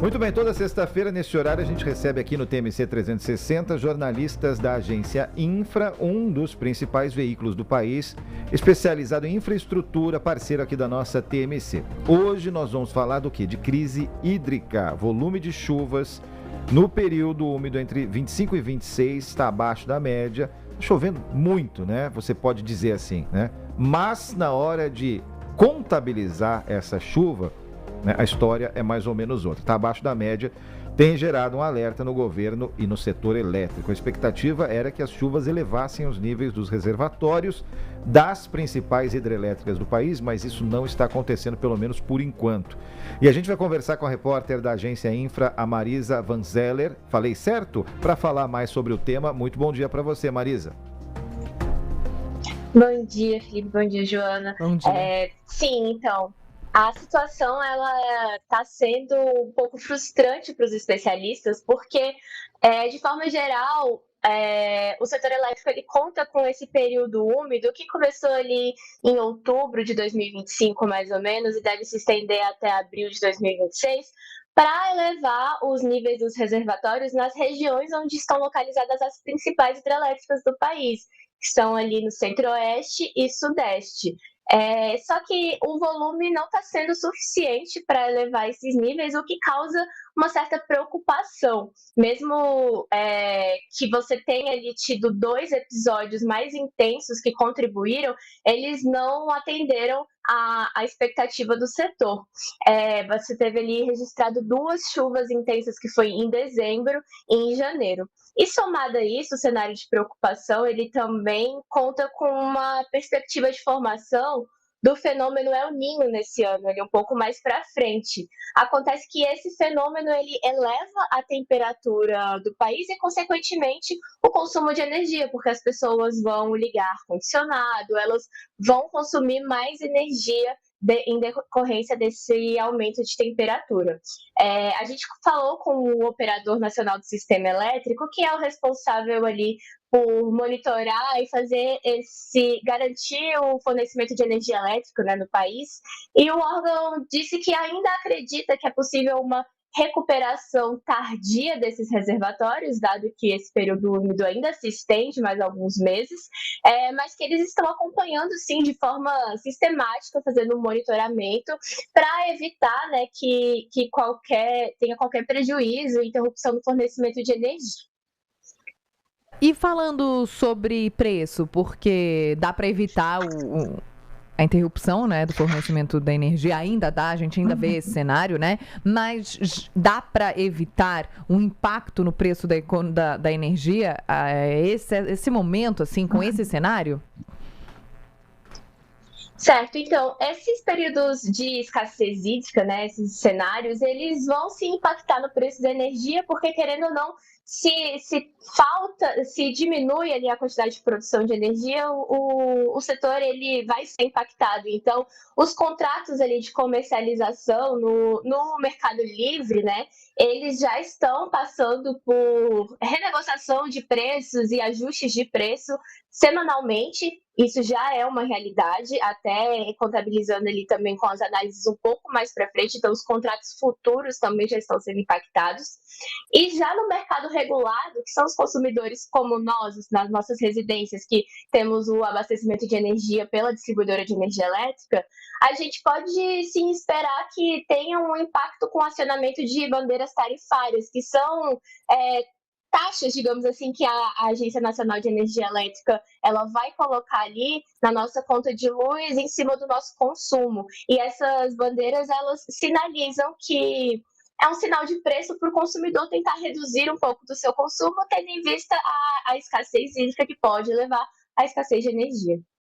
Muito bem, toda sexta-feira, nesse horário, a gente recebe aqui no TMC 360 jornalistas da agência Infra, um dos principais veículos do país, especializado em infraestrutura, parceiro aqui da nossa TMC. Hoje nós vamos falar do quê? De crise hídrica, volume de chuvas no período úmido entre 25 e 26, está abaixo da média, chovendo muito, né? Você pode dizer assim, né? Mas na hora de contabilizar essa chuva, né, a história é mais ou menos outra. Está abaixo da média, tem gerado um alerta no governo e no setor elétrico. A expectativa era que as chuvas elevassem os níveis dos reservatórios das principais hidrelétricas do país, mas isso não está acontecendo, pelo menos por enquanto. E a gente vai conversar com a repórter da agência Infra, a Marisa Van Zeller. Falei certo? Para falar mais sobre o tema. Muito bom dia para você, Marisa. Bom dia, Felipe. Bom dia, Joana. Bom dia. Sim, então, a situação ela está sendo um pouco frustrante para os especialistas, porque, de forma geral, o setor elétrico ele conta com esse período úmido que começou ali em outubro de 2025, mais ou menos, e deve se estender até abril de 2026, para elevar os níveis dos reservatórios nas regiões onde estão localizadas as principais hidrelétricas do país, que são ali no centro-oeste e sudeste. Só que o volume não está sendo suficiente para elevar esses níveis, o que causa uma certa preocupação. Mesmo que você tenha ali tido 2 episódios mais intensos que contribuíram, eles não atenderam a expectativa do setor. Você teve ali registrado 2 chuvas intensas, que foi em dezembro e em janeiro. E somado a isso, o cenário de preocupação, ele também conta com uma perspectiva de formação do fenômeno El Niño nesse ano, ele um pouco mais para frente. Acontece que esse fenômeno ele eleva a temperatura do país e, consequentemente, o consumo de energia, porque as pessoas vão ligar ar-condicionado, elas vão consumir mais energia em decorrência desse aumento de temperatura. A gente falou com o operador nacional do sistema elétrico, que é o responsável ali por monitorar e garantir o fornecimento de energia elétrica, né, no país, e o órgão disse que ainda acredita que é possível uma recuperação tardia desses reservatórios, dado que esse período úmido ainda se estende mais alguns meses, mas que eles estão acompanhando, sim, de forma sistemática, fazendo um monitoramento para evitar, né, que tenha qualquer prejuízo, interrupção do fornecimento de energia. E falando sobre preço, porque dá para evitar a interrupção, né, do fornecimento da energia, a gente ainda vê esse cenário, né? Mas dá para evitar um impacto no preço da energia, esse momento, assim, com esse cenário? Certo, então, esses períodos de escassez hídrica, né, esses cenários, eles vão se impactar no preço da energia, porque, querendo ou não, se diminui ali a quantidade de produção de energia, o setor ele vai ser impactado. Então, os contratos ali de comercialização no Mercado Livre, né, eles já estão passando por renegociação de preços e ajustes de preço semanalmente. Isso já é uma realidade, até contabilizando ali também com as análises um pouco mais para frente, então os contratos futuros também já estão sendo impactados. E já no mercado regulado, que são os consumidores como nós, nas nossas residências, que temos o abastecimento de energia pela distribuidora de energia elétrica, a gente pode sim esperar que tenha um impacto com o acionamento de bandeiras tarifárias, que são taxas, digamos assim, que a Agência Nacional de Energia Elétrica ela vai colocar ali na nossa conta de luz em cima do nosso consumo. E essas bandeiras, elas sinalizam que é um sinal de preço para o consumidor tentar reduzir um pouco do seu consumo, tendo em vista a escassez hídrica que pode levar à escassez de energia.